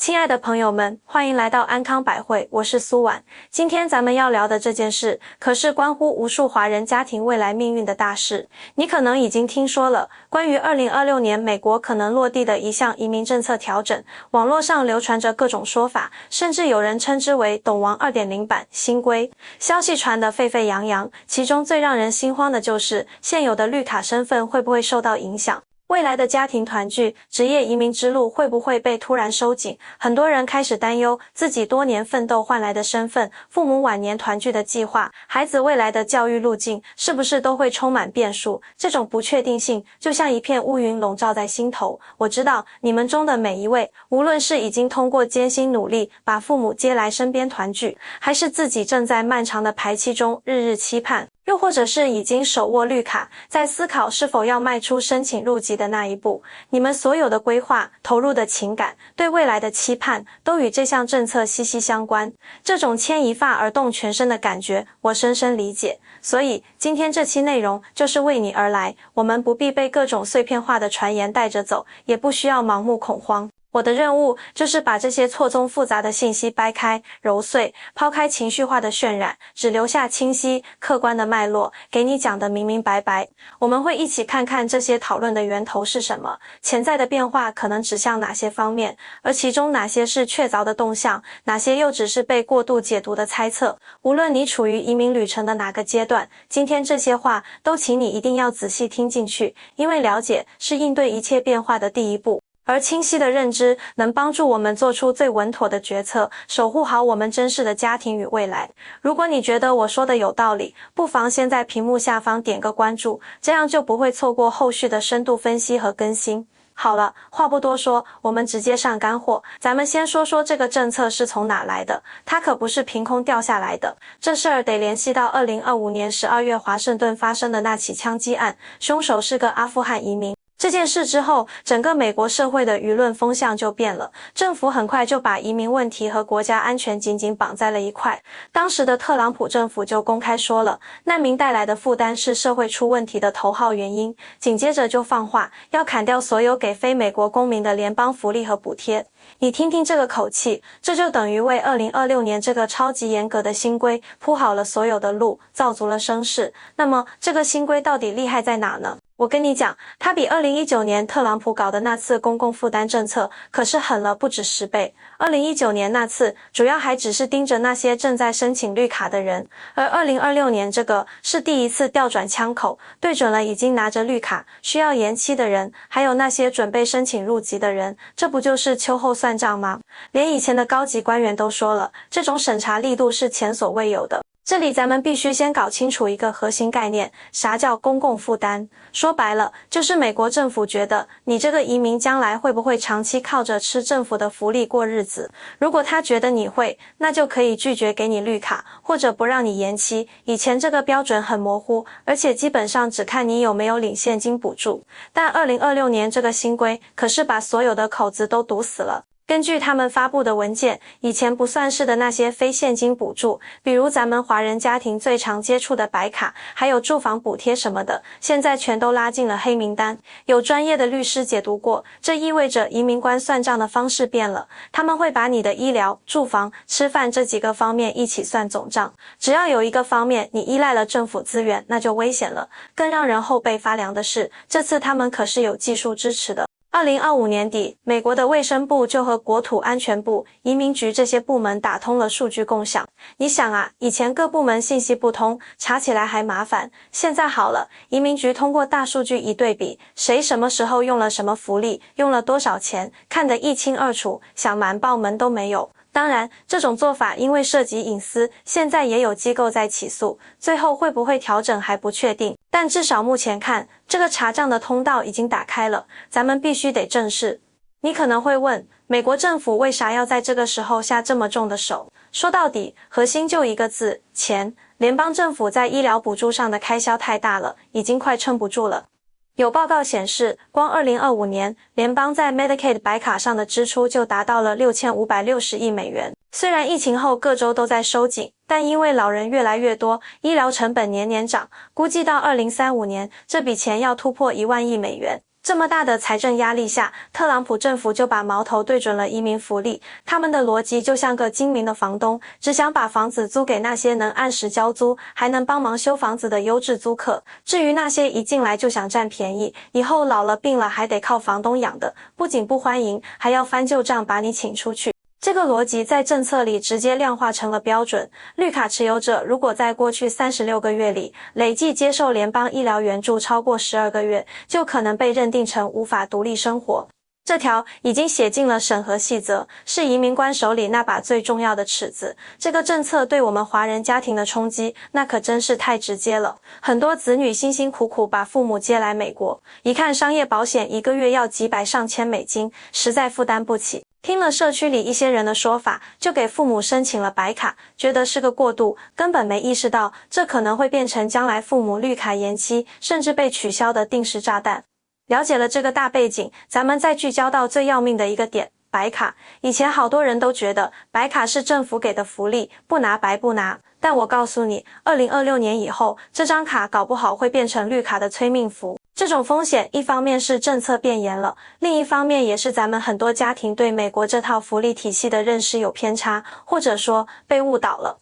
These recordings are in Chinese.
亲爱的朋友们，欢迎来到安康百汇，我是苏婉。今天咱们要聊的这件事，可是关乎无数华人家庭未来命运的大事。你可能已经听说了，关于2026年美国可能落地的一项移民政策调整，网络上流传着各种说法，甚至有人称之为“懂王 2.0 版”新规。消息传得沸沸扬扬，其中最让人心慌的就是现有的绿卡身份会不会受到影响。未来的家庭团聚、职业移民之路会不会被突然收紧？很多人开始担忧自己多年奋斗换来的身份、父母晚年团聚的计划、孩子未来的教育路径，是不是都会充满变数？这种不确定性就像一片乌云笼罩在心头。我知道你们中的每一位，无论是已经通过艰辛努力把父母接来身边团聚，还是自己正在漫长的排期中日日期盼，又或者是已经手握绿卡，在思考是否要迈出申请入籍的那一步，你们所有的规划、投入的情感、对未来的期盼，都与这项政策息息相关。这种牵一发而动全身的感觉，我深深理解。所以，今天这期内容就是为你而来。我们不必被各种碎片化的传言带着走，也不需要盲目恐慌。我的任务就是把这些错综复杂的信息掰开、揉碎，抛开情绪化的渲染，只留下清晰、客观的脉络，给你讲得明明白白。我们会一起看看这些讨论的源头是什么，潜在的变化可能指向哪些方面，而其中哪些是确凿的动向，哪些又只是被过度解读的猜测。无论你处于移民旅程的哪个阶段，今天这些话都请你一定要仔细听进去，因为了解是应对一切变化的第一步。而清晰的认知能帮助我们做出最稳妥的决策，守护好我们珍视的家庭与未来。如果你觉得我说的有道理，不妨先在屏幕下方点个关注，这样就不会错过后续的深度分析和更新。好了，话不多说，我们直接上干货。咱们先说说这个政策是从哪来的，它可不是凭空掉下来的。这事儿得联系到2025年12月华盛顿发生的那起枪击案，凶手是个阿富汗移民。这件事之后，整个美国社会的舆论风向就变了，政府很快就把移民问题和国家安全紧紧绑在了一块。当时的特朗普政府就公开说了，难民带来的负担是社会出问题的头号原因，紧接着就放话，要砍掉所有给非美国公民的联邦福利和补贴。你听听这个口气，这就等于为2026年这个超级严格的新规铺好了所有的路，造足了声势。那么，这个新规到底厉害在哪呢？我跟你讲，它比2019年特朗普搞的那次公共负担政策可是狠了不止10倍。2019年那次主要还只是盯着那些正在申请绿卡的人，而2026年这个是第一次调转枪口，对准了已经拿着绿卡、需要延期的人，还有那些准备申请入籍的人。这不就是秋后算账吗？连以前的高级官员都说了，这种审查力度是前所未有的。这里咱们必须先搞清楚一个核心概念，啥叫公共负担？说白了，就是美国政府觉得你这个移民将来会不会长期靠着吃政府的福利过日子。如果他觉得你会，那就可以拒绝给你绿卡，或者不让你延期。以前这个标准很模糊，而且基本上只看你有没有领现金补助。但2026年这个新规可是把所有的口子都堵死了。根据他们发布的文件，以前不算是的那些非现金补助，比如咱们华人家庭最常接触的白卡，还有住房补贴什么的，现在全都拉进了黑名单。有专业的律师解读过，这意味着移民官算账的方式变了，他们会把你的医疗、住房、吃饭这几个方面一起算总账，只要有一个方面你依赖了政府资源，那就危险了。更让人后背发凉的是，这次他们可是有技术支持的。2025年底，美国的卫生部就和国土安全部、移民局这些部门打通了数据共享。你想啊，以前各部门信息不通，查起来还麻烦，现在好了，移民局通过大数据一对比，谁什么时候用了什么福利，用了多少钱，看得一清二楚，想瞒报门都没有。当然，这种做法因为涉及隐私，现在也有机构在起诉，最后会不会调整还不确定，但至少目前看，这个查账的通道已经打开了，咱们必须得正视。你可能会问，美国政府为啥要在这个时候下这么重的手？说到底，核心就一个字，钱。联邦政府在医疗补助上的开销太大了，已经快撑不住了。有报告显示，光2025年，联邦在 Medicaid 白卡上的支出就达到了6560亿美元。虽然疫情后各州都在收紧，但因为老人越来越多，医疗成本年年涨，估计到2035年，这笔钱要突破1万亿美元。这么大的财政压力下，特朗普政府就把矛头对准了移民福利。他们的逻辑就像个精明的房东，只想把房子租给那些能按时交租，还能帮忙修房子的优质租客。至于那些一进来就想占便宜，以后老了病了还得靠房东养的，不仅不欢迎，还要翻旧账把你请出去。这个逻辑在政策里直接量化成了标准。绿卡持有者如果在过去36个月里累计接受联邦医疗援助超过12个月，就可能被认定成无法独立生活。这条已经写进了审核细则，是移民官手里那把最重要的尺子。这个政策对我们华人家庭的冲击，那可真是太直接了。很多子女辛辛苦苦把父母接来美国，一看商业保险一个月要几百上千美金，实在负担不起。听了社区里一些人的说法，就给父母申请了白卡，觉得是个过渡，根本没意识到这可能会变成将来父母绿卡延期甚至被取消的定时炸弹。了解了这个大背景，咱们再聚焦到最要命的一个点，白卡。以前好多人都觉得白卡是政府给的福利，不拿白不拿。但我告诉你，2026年以后，这张卡搞不好会变成绿卡的催命符。这种风险一方面是政策变严了，另一方面也是咱们很多家庭对美国这套福利体系的认识有偏差，或者说被误导了。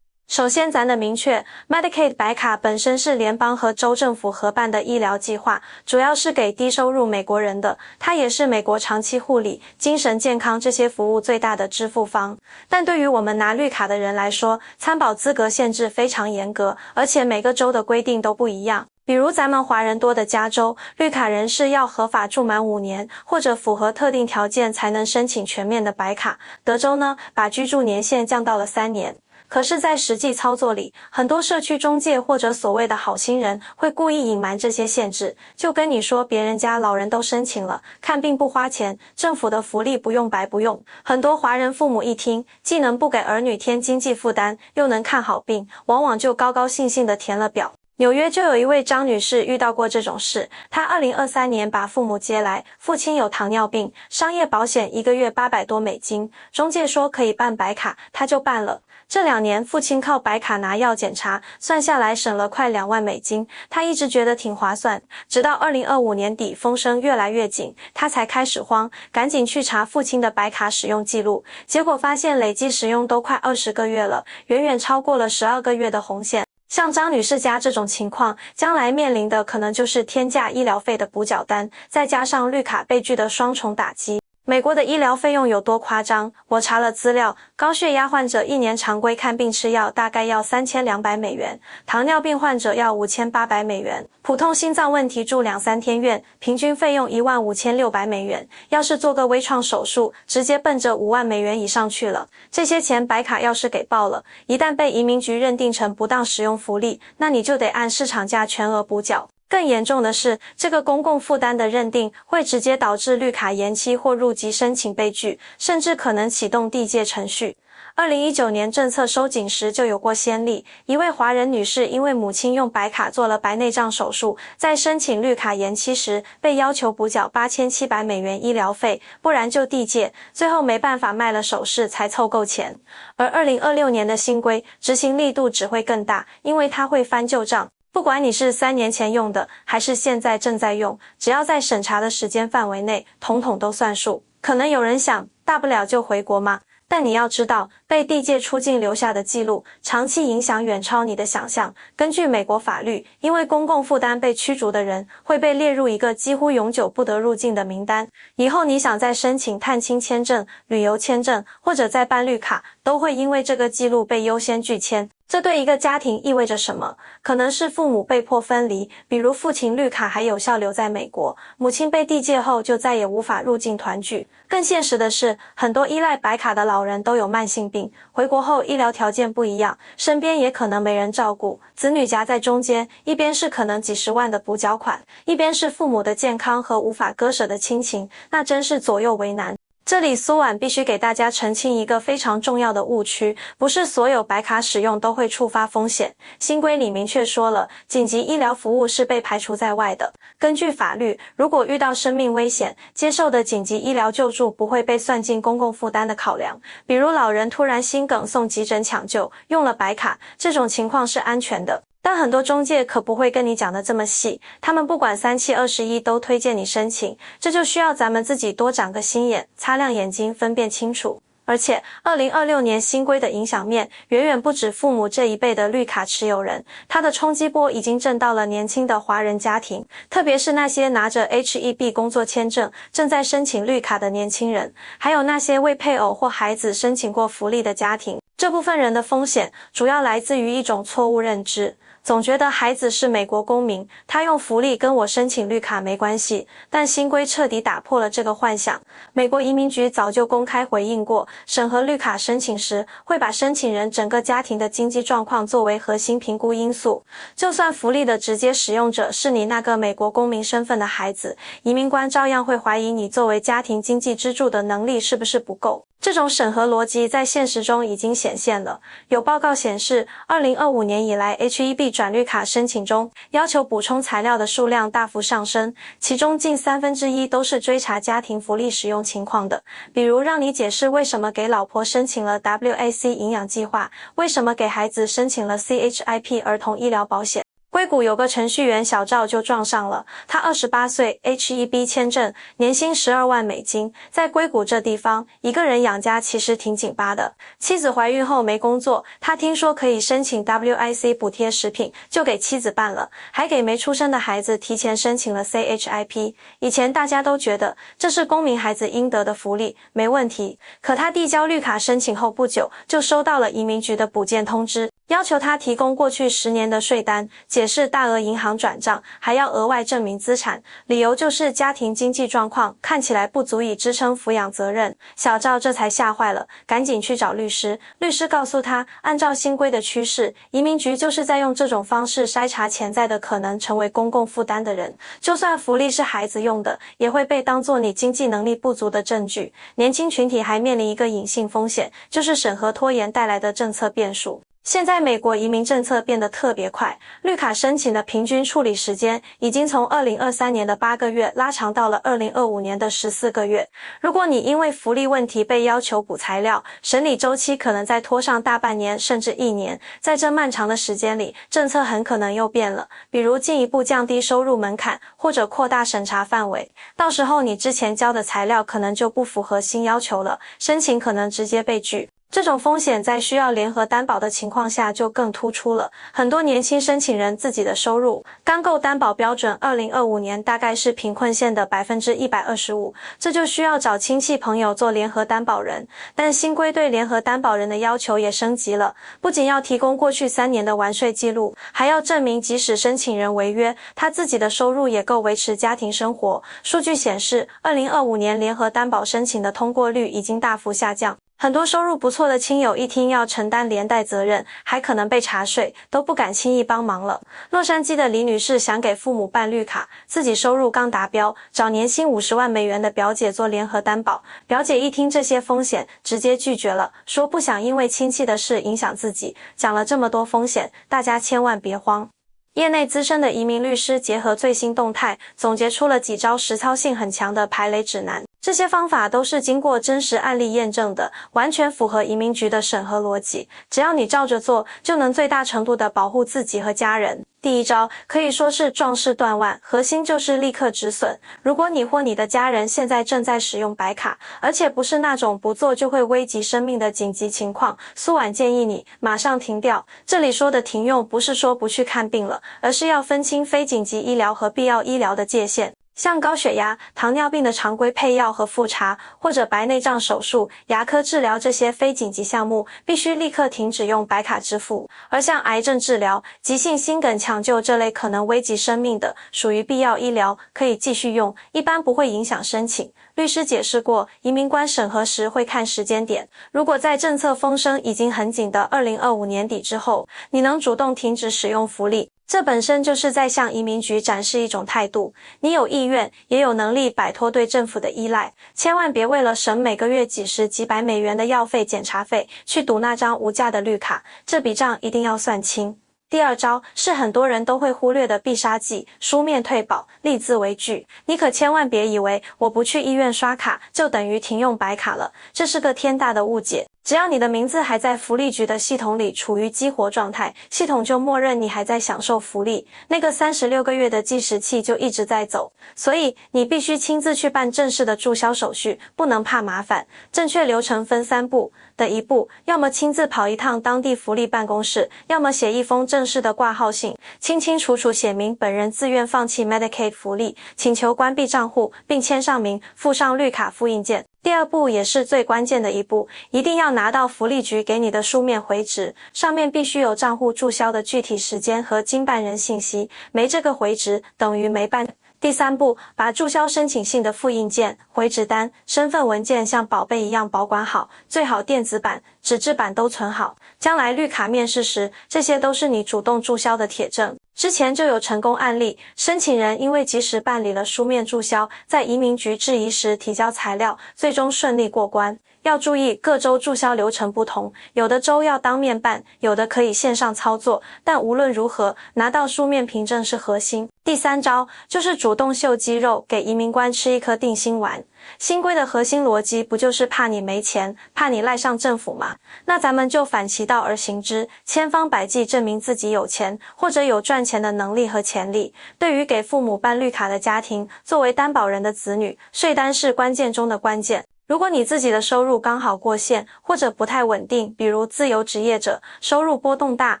首先咱得明确 Medicaid 白卡本身是联邦和州政府合办的医疗计划，主要是给低收入美国人的，它也是美国长期护理、精神健康这些服务最大的支付方。但对于我们拿绿卡的人来说，参保资格限制非常严格，而且每个州的规定都不一样。比如咱们华人多的加州，绿卡人士要合法住满5年，或者符合特定条件才能申请全面的白卡。德州呢，把居住年限降到了3年。可是在实际操作里，很多社区中介或者所谓的好心人会故意隐瞒这些限制，就跟你说别人家老人都申请了，看病不花钱，政府的福利不用白不用。很多华人父母一听，既能不给儿女添经济负担，又能看好病，往往就高高兴兴地填了表。纽约就有一位张女士遇到过这种事，她2023年把父母接来，父亲有糖尿病，商业保险1个月800多美金，中介说可以办白卡，她就办了。这2年父亲靠白卡拿药检查，算下来省了快2万美金，他一直觉得挺划算，直到2025年底风声越来越紧，他才开始慌，赶紧去查父亲的白卡使用记录，结果发现累计使用都快20个月了，远远超过了12个月的红线。像张女士家这种情况，将来面临的可能就是天价医疗费的补缴单，再加上绿卡被拒的双重打击。美国的医疗费用有多夸张？我查了资料，高血压患者1年常规看病吃药大概要3200美元，糖尿病患者要5800美元，普通心脏问题住2-3天院，平均费用15600美元。要是做个微创手术，直接奔着5万美元以上去了。这些钱白卡要是给爆了，一旦被移民局认定成不当使用福利，那你就得按市场价全额补缴。更严重的是，这个公共负担的认定会直接导致绿卡延期或入籍申请被拒，甚至可能启动递解程序。2019年政策收紧时就有过先例，一位华人女士因为母亲用白卡做了白内障手术，在申请绿卡延期时被要求补缴8700美元医疗费，不然就递解，最后没办法卖了首饰才凑够钱。而2026年的新规执行力度只会更大，因为它会翻旧账。不管你是3年前用的，还是现在正在用，只要在审查的时间范围内，统统都算数。可能有人想，大不了就回国嘛。但你要知道，被递解出境留下的记录，长期影响远超你的想象。根据美国法律，因为公共负担被驱逐的人，会被列入一个几乎永久不得入境的名单。以后你想再申请探亲签证、旅游签证，或者再办绿卡，都会因为这个记录被优先拒签。这对一个家庭意味着什么？可能是父母被迫分离，比如父亲绿卡还有效留在美国，母亲被递解后就再也无法入境团聚。更现实的是，很多依赖白卡的老人都有慢性病，回国后医疗条件不一样，身边也可能没人照顾，子女夹在中间，一边是可能几十万的补缴款，一边是父母的健康和无法割舍的亲情，那真是左右为难。这里苏婉必须给大家澄清一个非常重要的误区，不是所有白卡使用都会触发风险。新规里明确说了，紧急医疗服务是被排除在外的。根据法律，如果遇到生命危险，接受的紧急医疗救助不会被算进公共负担的考量。比如老人突然心梗送急诊抢救，用了白卡，这种情况是安全的。但很多中介可不会跟你讲的这么细，他们不管3七21都推荐你申请，这就需要咱们自己多长个心眼，擦亮眼睛分辨清楚。而且2026年新规的影响面远远不止父母这一辈的绿卡持有人，它的冲击波已经震到了年轻的华人家庭，特别是那些拿着 H-1B 工作签证正在申请绿卡的年轻人，还有那些为配偶或孩子申请过福利的家庭。这部分人的风险主要来自于一种错误认知，总觉得孩子是美国公民，他用福利跟我申请绿卡没关系，但新规彻底打破了这个幻想。美国移民局早就公开回应过，审核绿卡申请时会把申请人整个家庭的经济状况作为核心评估因素，就算福利的直接使用者是你那个美国公民身份的孩子，移民官照样会怀疑你作为家庭经济支柱的能力是不是不够。这种审核逻辑在现实中已经显现了。有报告显示，2025年以来 H-1B 转绿卡申请中要求补充材料的数量大幅上升，其中近1/3都是追查家庭福利使用情况的，比如让你解释为什么给老婆申请了 WAC 营养计划，为什么给孩子申请了 CHIP 儿童医疗保险。硅谷有个程序员小赵就撞上了，他28岁 H-1B 签证，年薪12万美金，在硅谷这地方一个人养家其实挺紧巴的。妻子怀孕后没工作，他听说可以申请 WIC 补贴食品，就给妻子办了，还给没出生的孩子提前申请了 CHIP。 以前大家都觉得这是公民孩子应得的福利，没问题，可他递交绿卡申请后不久就收到了移民局的补件通知，要求他提供过去10年的税单，解释大额银行转账，还要额外证明资产，理由就是家庭经济状况看起来不足以支撑抚养责任。小赵这才吓坏了，赶紧去找律师。律师告诉他，按照新规的趋势，移民局就是在用这种方式筛查潜在的可能成为公共负担的人，就算福利是孩子用的，也会被当作你经济能力不足的证据。年轻群体还面临一个隐性风险，就是审核拖延带来的政策变数。现在美国移民政策变得特别快，绿卡申请的平均处理时间已经从2023年的8个月拉长到了2025年的14个月。如果你因为福利问题被要求补材料，审理周期可能再拖上大半年甚至1年。在这漫长的时间里，政策很可能又变了，比如进一步降低收入门槛，或者扩大审查范围。到时候你之前交的材料可能就不符合新要求了，申请可能直接被拒。这种风险在需要联合担保的情况下就更突出了。很多年轻申请人自己的收入刚够担保标准2025年大概是贫困线的 125%， 这就需要找亲戚朋友做联合担保人。但新规对联合担保人的要求也升级了，不仅要提供过去3年的完税记录，还要证明即使申请人违约，他自己的收入也够维持家庭生活。数据显示，2025年联合担保申请的通过率已经大幅下降。很多收入不错的亲友一听要承担连带责任，还可能被查税，都不敢轻易帮忙了。洛杉矶的李女士想给父母办绿卡，自己收入刚达标，找年薪50万美元的表姐做联合担保。表姐一听这些风险，直接拒绝了，说不想因为亲戚的事影响自己。讲了这么多风险，大家千万别慌。业内资深的移民律师结合最新动态，总结出了几招实操性很强的排雷指南。这些方法都是经过真实案例验证的，完全符合移民局的审核逻辑。只要你照着做，就能最大程度的保护自己和家人。第一招可以说是壮士断腕，核心就是立刻止损。如果你或你的家人现在正在使用白卡，而且不是那种不做就会危及生命的紧急情况，苏婉建议你马上停掉。这里说的停用不是说不去看病了，而是要分清非紧急医疗和必要医疗的界限。像高血压、糖尿病的常规配药和复查，或者白内障手术、牙科治疗这些非紧急项目，必须立刻停止用白卡支付。而像癌症治疗、急性心梗抢救这类可能危及生命的，属于必要医疗，可以继续用，一般不会影响申请。律师解释过，移民官审核时会看时间点，如果在政策风声已经很紧的2025年底之后，你能主动停止使用福利，这本身就是在向移民局展示一种态度，你有意愿，也有能力摆脱对政府的依赖。千万别为了省每个月几十几百美元的药费、检查费，去赌那张无价的绿卡，这笔账一定要算清。第二招是很多人都会忽略的必杀技，书面退保，立字为据。你可千万别以为我不去医院刷卡就等于停用白卡了，这是个天大的误解。只要你的名字还在福利局的系统里处于激活状态，系统就默认你还在享受福利，那个36个月的计时器就一直在走。所以你必须亲自去办正式的注销手续，不能怕麻烦。正确流程分3步的一步，要么亲自跑一趟当地福利办公室，要么写一封正式的挂号信，清清楚楚写明本人自愿放弃 Medicaid 福利，请求关闭账户，并签上名，附上绿卡复印件。第2步也是最关键的一步，一定要拿到福利局给你的书面回执，上面必须有账户注销的具体时间和经办人信息，没这个回执等于没办。第3步，把注销申请信的复印件、回执单、身份文件像宝贝一样保管好，最好电子版、纸质版都存好。将来绿卡面试时，这些都是你主动注销的铁证。之前就有成功案例，申请人因为及时办理了书面注销，在移民局质疑时提交材料，最终顺利过关。要注意，各州注销流程不同，有的州要当面办，有的可以线上操作，但无论如何，拿到书面凭证是核心。第3招就是主动秀肌肉，给移民官吃一颗定心丸。新规的核心逻辑不就是怕你没钱，怕你赖上政府吗？那咱们就反其道而行之，千方百计证明自己有钱，或者有赚钱的能力和潜力。对于给父母办绿卡的家庭，作为担保人的子女，税单是关键中的关键。如果你自己的收入刚好过线，或者不太稳定，比如自由职业者，收入波动大，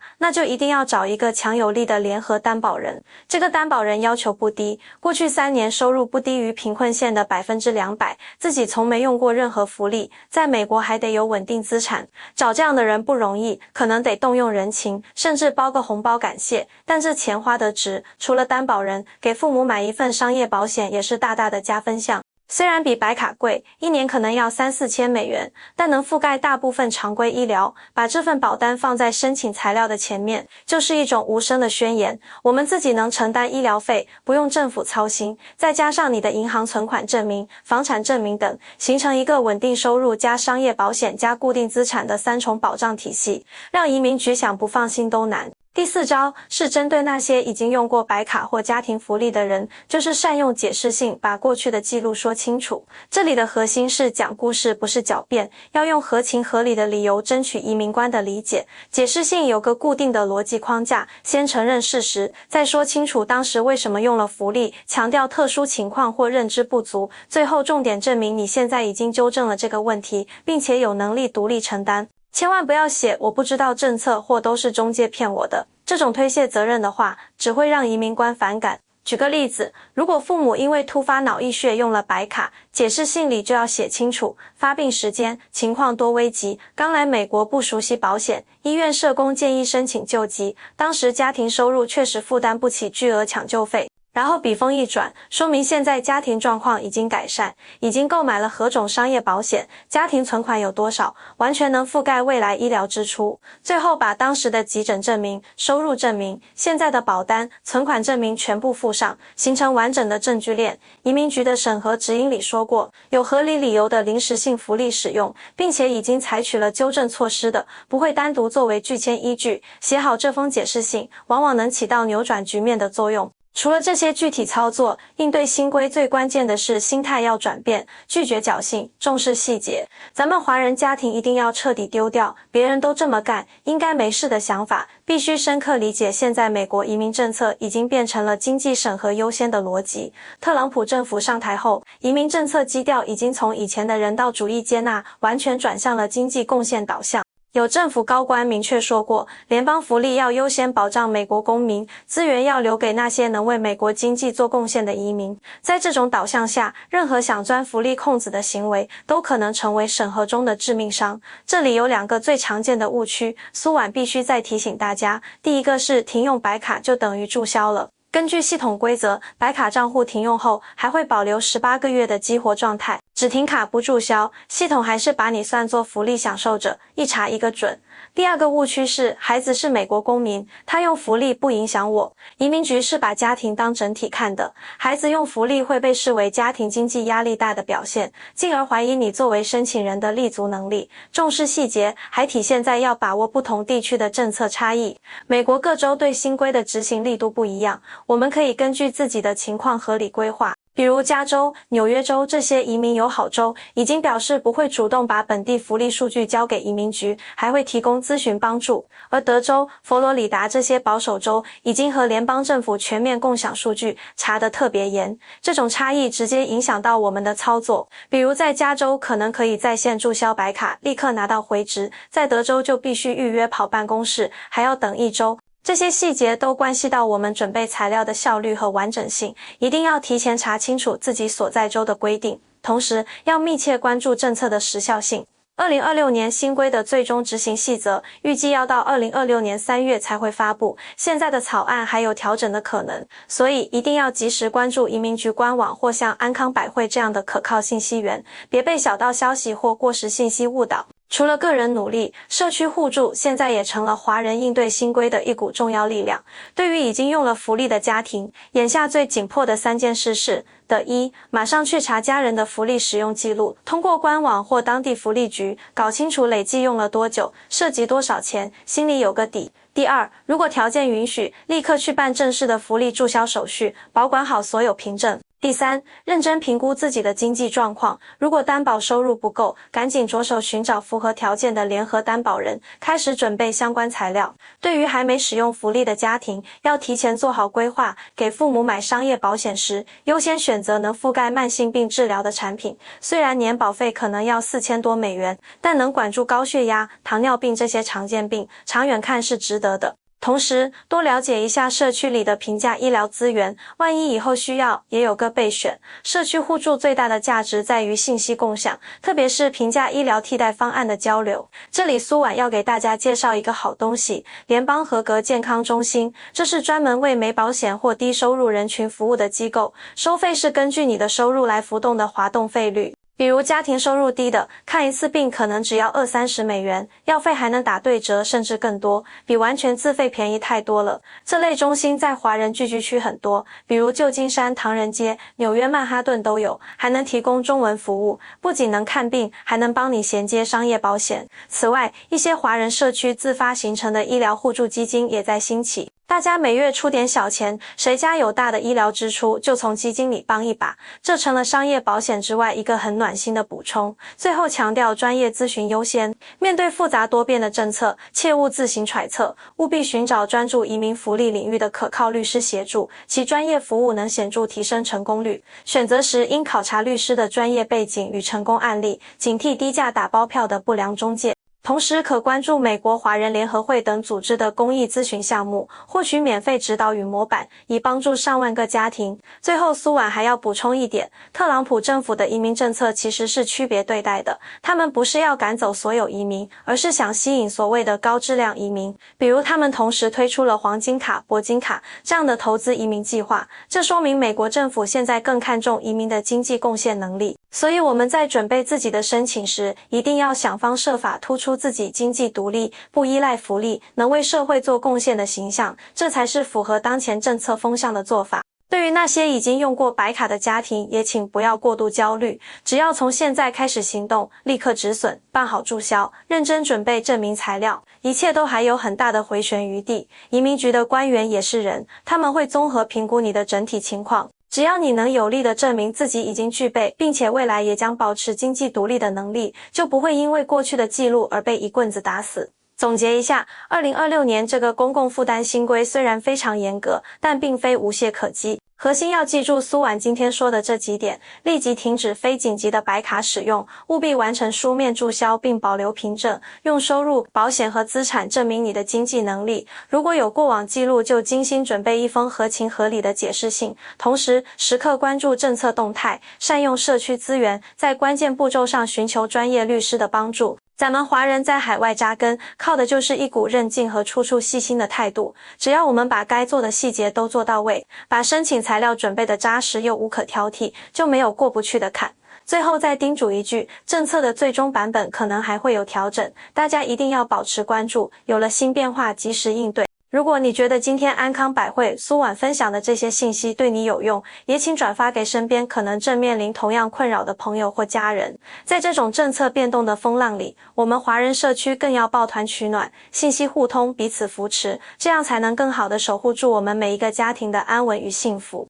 那就一定要找一个强有力的联合担保人。这个担保人要求不低，过去3年收入不低于贫困线的 200%， 自己从没用过任何福利，在美国还得有稳定资产。找这样的人不容易，可能得动用人情，甚至包个红包感谢，但这钱花得值。除了担保人，给父母买一份商业保险也是大大的加分项。虽然比白卡贵，1年可能要3-4千美元，但能覆盖大部分常规医疗。把这份保单放在申请材料的前面，就是一种无声的宣言。我们自己能承担医疗费，不用政府操心，再加上你的银行存款证明、房产证明等，形成一个稳定收入加商业保险加固定资产的3重保障体系，让移民局想不放心都难。第4招是针对那些已经用过白卡或家庭福利的人，就是善用解释性，把过去的记录说清楚。这里的核心是讲故事，不是狡辩，要用合情合理的理由争取移民官的理解。解释性有个固定的逻辑框架，先承认事实，再说清楚当时为什么用了福利，强调特殊情况或认知不足，最后重点证明你现在已经纠正了这个问题，并且有能力独立承担。千万不要写我不知道政策或都是中介骗我的，这种推卸责任的话，只会让移民官反感。举个例子，如果父母因为突发脑溢血用了白卡，解释信里就要写清楚发病时间、情况多危急，刚来美国不熟悉保险，医院社工建议申请救急，当时家庭收入确实负担不起巨额抢救费。然后笔锋一转，说明现在家庭状况已经改善，已经购买了何种商业保险，家庭存款有多少，完全能覆盖未来医疗支出。最后把当时的急诊证明、收入证明、现在的保单、存款证明全部附上，形成完整的证据链。移民局的审核指引里说过，有合理理由的临时性福利使用，并且已经采取了纠正措施的，不会单独作为拒签依据。写好这封解释信，往往能起到扭转局面的作用。除了这些具体操作，应对新规最关键的是心态要转变，拒绝侥幸，重视细节。咱们华人家庭一定要彻底丢掉别人都这么干，应该没事的想法，必须深刻理解现在美国移民政策已经变成了经济审核优先的逻辑。特朗普政府上台后，移民政策基调已经从以前的人道主义接纳，完全转向了经济贡献导向。有政府高官明确说过，联邦福利要优先保障美国公民，资源要留给那些能为美国经济做贡献的移民。在这种导向下，任何想钻福利空子的行为都可能成为审核中的致命伤。这里有2个最常见的误区，苏婉必须再提醒大家。第一个是停用白卡就等于注销了。根据系统规则，白卡账户停用后还会保留18个月的激活状态，只停卡不注销，系统还是把你算作福利享受者，一查一个准。第2个误区是，孩子是美国公民，他用福利不影响我。移民局是把家庭当整体看的，孩子用福利会被视为家庭经济压力大的表现，进而怀疑你作为申请人的立足能力。重视细节，还体现在要把握不同地区的政策差异。美国各州对新规的执行力度不一样，我们可以根据自己的情况合理规划。比如加州、纽约州这些移民友好州已经表示不会主动把本地福利数据交给移民局，还会提供咨询帮助。而德州、佛罗里达这些保守州已经和联邦政府全面共享数据，查得特别严。这种差异直接影响到我们的操作，比如在加州可能可以在线注销白卡，立刻拿到回执，在德州就必须预约跑办公室，还要等1周。这些细节都关系到我们准备材料的效率和完整性，一定要提前查清楚自己所在州的规定，同时要密切关注政策的时效性。2026年新规的最终执行细则预计要到2026年3月才会发布，现在的草案还有调整的可能，所以一定要及时关注移民局官网或像安康百惠这样的可靠信息源，别被小道消息或过时信息误导。除了个人努力，社区互助现在也成了华人应对新规的一股重要力量。对于已经用了福利的家庭，眼下最紧迫的3件事是：一，马上去查家人的福利使用记录，通过官网或当地福利局搞清楚累计用了多久，涉及多少钱，心里有个底。第二，如果条件允许，立刻去办正式的福利注销手续，保管好所有凭证。第三，认真评估自己的经济状况，如果担保收入不够，赶紧着手寻找符合条件的联合担保人，开始准备相关材料。对于还没使用福利的家庭，要提前做好规划，给父母买商业保险时，优先选择能覆盖慢性病治疗的产品。虽然年保费可能要4000多美元，但能管住高血压、糖尿病这些常见病，长远看是值得的。同时，多了解一下社区里的平价医疗资源，万一以后需要，也有个备选。社区互助最大的价值在于信息共享，特别是平价医疗替代方案的交流。这里苏婉要给大家介绍一个好东西——联邦合格健康中心，这是专门为没保险或低收入人群服务的机构，收费是根据你的收入来浮动的滑动费率。比如家庭收入低的，看一次病可能只要20-30美元，药费还能打对折，甚至更多，比完全自费便宜太多了。这类中心在华人聚居区很多，比如旧金山、唐人街、纽约曼哈顿都有，还能提供中文服务，不仅能看病，还能帮你衔接商业保险。此外，一些华人社区自发形成的医疗互助基金也在兴起。大家每月出点小钱，谁家有大的医疗支出，就从基金里帮一把，这成了商业保险之外一个很暖心的补充。最后强调专业咨询优先，面对复杂多变的政策，切勿自行揣测，务必寻找专注移民福利领域的可靠律师协助，其专业服务能显著提升成功率。选择时应考察律师的专业背景与成功案例，警惕低价打包票的不良中介。同时可关注美国华人联合会等组织的公益咨询项目，获取免费指导与模板，以帮助上万个家庭。最后苏婉还要补充一点，特朗普政府的移民政策其实是区别对待的，他们不是要赶走所有移民，而是想吸引所谓的高质量移民。比如他们同时推出了黄金卡、铂金卡这样的投资移民计划，这说明美国政府现在更看重移民的经济贡献能力。所以我们在准备自己的申请时，一定要想方设法突出自己经济独立、不依赖福利、能为社会做贡献的形象，这才是符合当前政策风向的做法。对于那些已经用过白卡的家庭，也请不要过度焦虑，只要从现在开始行动，立刻止损，办好注销，认真准备证明材料，一切都还有很大的回旋余地。移民局的官员也是人，他们会综合评估你的整体情况。只要你能有力地证明自己已经具备，并且未来也将保持经济独立的能力，就不会因为过去的记录而被一棍子打死。总结一下，2026年这个公共负担新规虽然非常严格，但并非无懈可击。核心要记住苏婉今天说的这几点：立即停止非紧急的白卡使用，务必完成书面注销并保留凭证，用收入、保险和资产证明你的经济能力。如果有过往记录，就精心准备一封合情合理的解释信。同时，时刻关注政策动态，善用社区资源，在关键步骤上寻求专业律师的帮助。咱们华人在海外扎根，靠的就是一股韧劲和处处细心的态度。只要我们把该做的细节都做到位，把申请材料准备的扎实又无可挑剔，就没有过不去的坎。最后再叮嘱一句，政策的最终版本可能还会有调整，大家一定要保持关注，有了新变化及时应对。如果你觉得今天安康百惠苏婉分享的这些信息对你有用，也请转发给身边可能正面临同样困扰的朋友或家人。在这种政策变动的风浪里，我们华人社区更要抱团取暖，信息互通，彼此扶持，这样才能更好地守护住我们每一个家庭的安稳与幸福。